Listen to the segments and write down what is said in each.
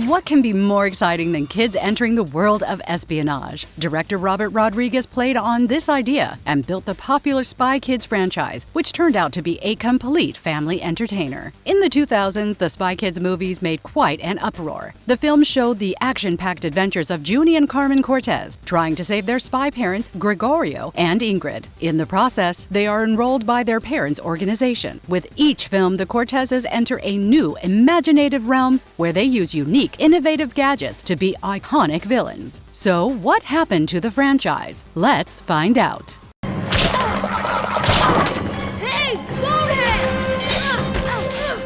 What can be more exciting than kids entering the world of espionage? Director Robert Rodriguez played on this idea and built the popular Spy Kids franchise, which turned out to be a complete family entertainer. In the 2000s, the Spy Kids movies made quite an uproar. The films showed the action-packed adventures of Junie and Carmen Cortez, trying to save their spy parents, Gregorio and Ingrid. In the process, they are enrolled by their parents' organization. With each film, the Cortezes enter a new, imaginative realm where they use unique, innovative gadgets to be iconic villains. So, what happened to the franchise? Let's find out. Hey, bonehead!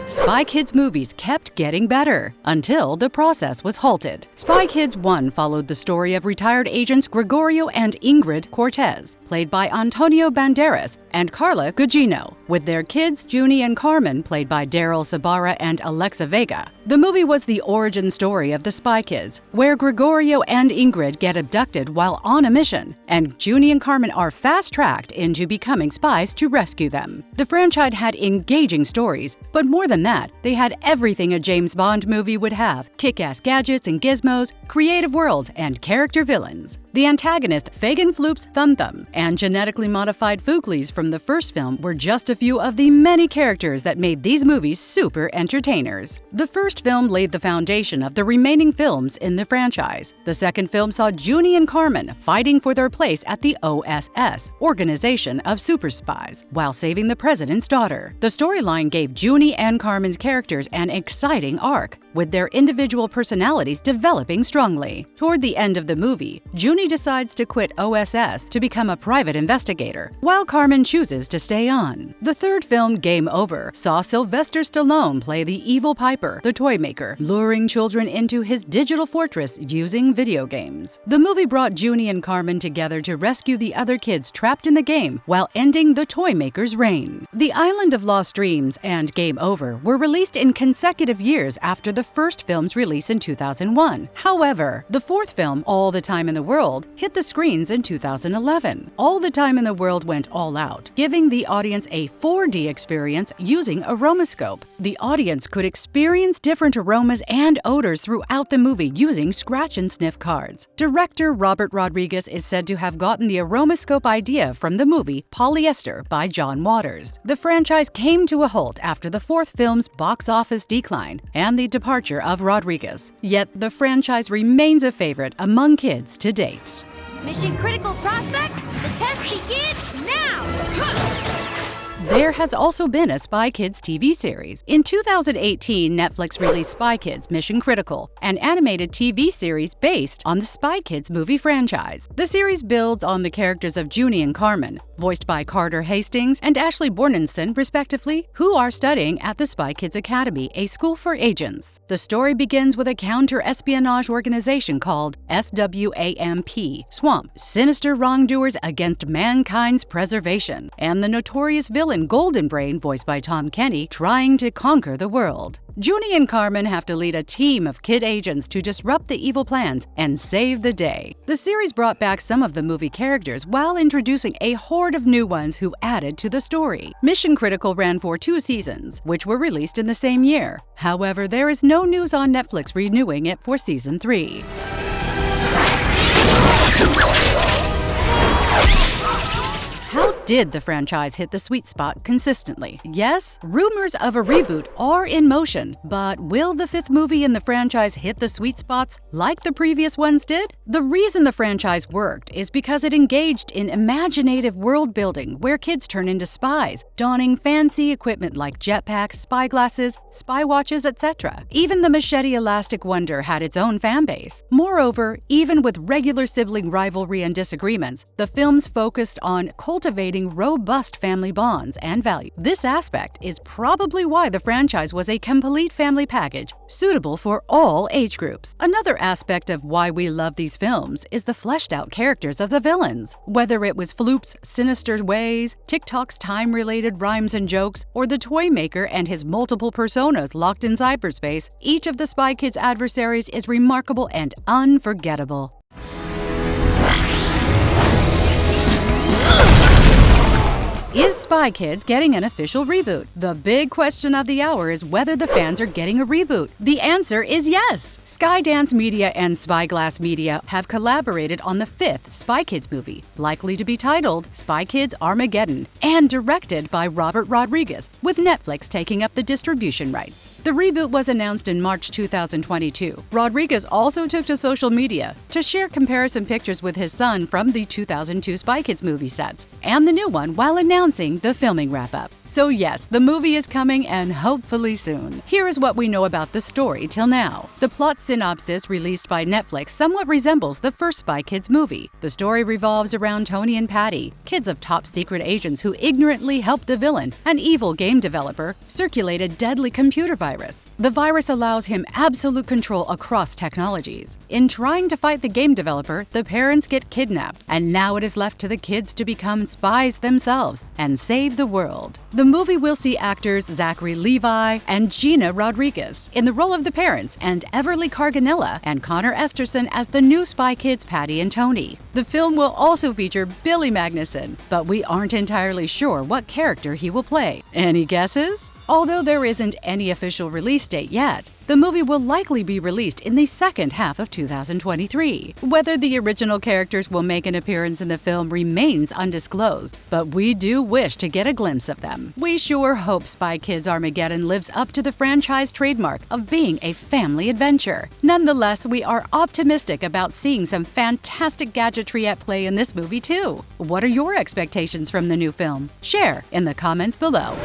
Spy Kids movies kept getting better until the process was halted. Spy Kids 1 followed the story of retired agents Gregorio and Ingrid Cortez, played by Antonio Banderas and Carla Gugino, with their kids Junie and Carmen, played by Daryl Sabara and Alexa Vega. The movie was the origin story of the Spy Kids, where Gregorio and Ingrid get abducted while on a mission, and Junie and Carmen are fast-tracked into becoming spies to rescue them. The franchise had engaging stories, but more than that, they had everything a James Bond movie would have: kick-ass gadgets and gizmos, creative worlds, and character villains. The antagonist Fagin Floop's Thum Thum and genetically modified Fooklies from the first film were just a few of the many characters that made these movies super entertainers. The first film laid the foundation of the remaining films in the franchise. The second film saw Junie and Carmen fighting for their place at the OSS, Organization of Super Spies, while saving the president's daughter. The storyline gave Junie and Carmen's characters an exciting arc, with their individual personalities developing strongly. Toward the end of the movie, Junie decides to quit OSS to become a private investigator, while Carmen chooses to stay on. The third film, Game Over, saw Sylvester Stallone play the evil Piper, the toy maker, luring children into his digital fortress using video games. The movie brought Junie and Carmen together to rescue the other kids trapped in the game while ending the toy maker's reign. The Island of Lost Dreams and Game Over were released in consecutive years after the first film's release in 2001. However, the fourth film, All the Time in the World, hit the screens in 2011. All the Time in the World went all out, giving the audience a 4D experience using Aromascope. The audience could experience different aromas and odors throughout the movie using scratch and sniff cards. Director Robert Rodriguez is said to have gotten the Aromascope idea from the movie Polyester by John Waters. The franchise came to a halt after the fourth film's box office decline and the departure of Rodriguez. Yet the franchise remains a favorite among kids to date. Mission critical prospects, the test begins now! There has also been a Spy Kids TV series. In 2018, Netflix released Spy Kids Mission Critical, an animated TV series based on the Spy Kids movie franchise. The series builds on the characters of Junie and Carmen, voiced by Carter Hastings and Ashley Borninson, respectively, who are studying at the Spy Kids Academy, a school for agents. The story begins with a counter-espionage organization called SWAMP, Swamp, sinister wrongdoers against mankind's preservation, and the notorious villain Golden Brain, voiced by Tom Kenny, trying to conquer the world. Junie and Carmen have to lead a team of kid agents to disrupt the evil plans and save the day. The series brought back some of the movie characters while introducing a horde of new ones who added to the story. Mission Critical ran for 2 seasons, which were released in the same year. However, there is no news on Netflix renewing it for season 3. How did the franchise hit the sweet spot consistently? Yes, rumors of a reboot are in motion, but will the 5th movie in the franchise hit the sweet spots like the previous ones did? The reason the franchise worked is because it engaged in imaginative world building where kids turn into spies, donning fancy equipment like jetpacks, spy glasses, spy watches, etc. Even the machete elastic wonder had its own fan base. Moreover, even with regular sibling rivalry and disagreements, the films focused on cultivating robust family bonds and values. This aspect is probably why the franchise was a complete family package, suitable for all age groups. Another aspect of why we love these films is the fleshed-out characters of the villains. Whether it was Floop's sinister ways, TikTok's time-related rhymes and jokes, or the toy maker and his multiple personas locked in cyberspace, each of the Spy Kids adversaries is remarkable and unforgettable. Is Spy Kids getting an official reboot? The big question of the hour is whether the fans are getting a reboot. The answer is yes! Skydance Media and Spyglass Media have collaborated on the 5th Spy Kids movie, likely to be titled Spy Kids Armageddon, and directed by Robert Rodriguez, with Netflix taking up the distribution rights. The reboot was announced in March 2022. Rodriguez also took to social media to share comparison pictures with his son from the 2002 Spy Kids movie sets and the new one while announcing the filming wrap-up. So yes, the movie is coming and hopefully soon. Here is what we know about the story till now. The plot synopsis released by Netflix somewhat resembles the first Spy Kids movie. The story revolves around Tony and Patty, kids of top-secret agents who ignorantly helped the villain, an evil game developer, circulate a deadly computer virus. The virus allows him absolute control across technologies. In trying to fight the game developer, the parents get kidnapped, and now it is left to the kids to become spies themselves and save the world. The movie will see actors Zachary Levi and Gina Rodriguez in the role of the parents, and Everly Carganella and Connor Esterson as the new Spy Kids Patty and Tony. The film will also feature Billy Magnuson, but we aren't entirely sure what character he will play. Any guesses? Although there isn't any official release date yet, the movie will likely be released in the second half of 2023. Whether the original characters will make an appearance in the film remains undisclosed, but we do wish to get a glimpse of them. We sure hope Spy Kids Armageddon lives up to the franchise trademark of being a family adventure. Nonetheless, we are optimistic about seeing some fantastic gadgetry at play in this movie too. What are your expectations from the new film? Share in the comments below.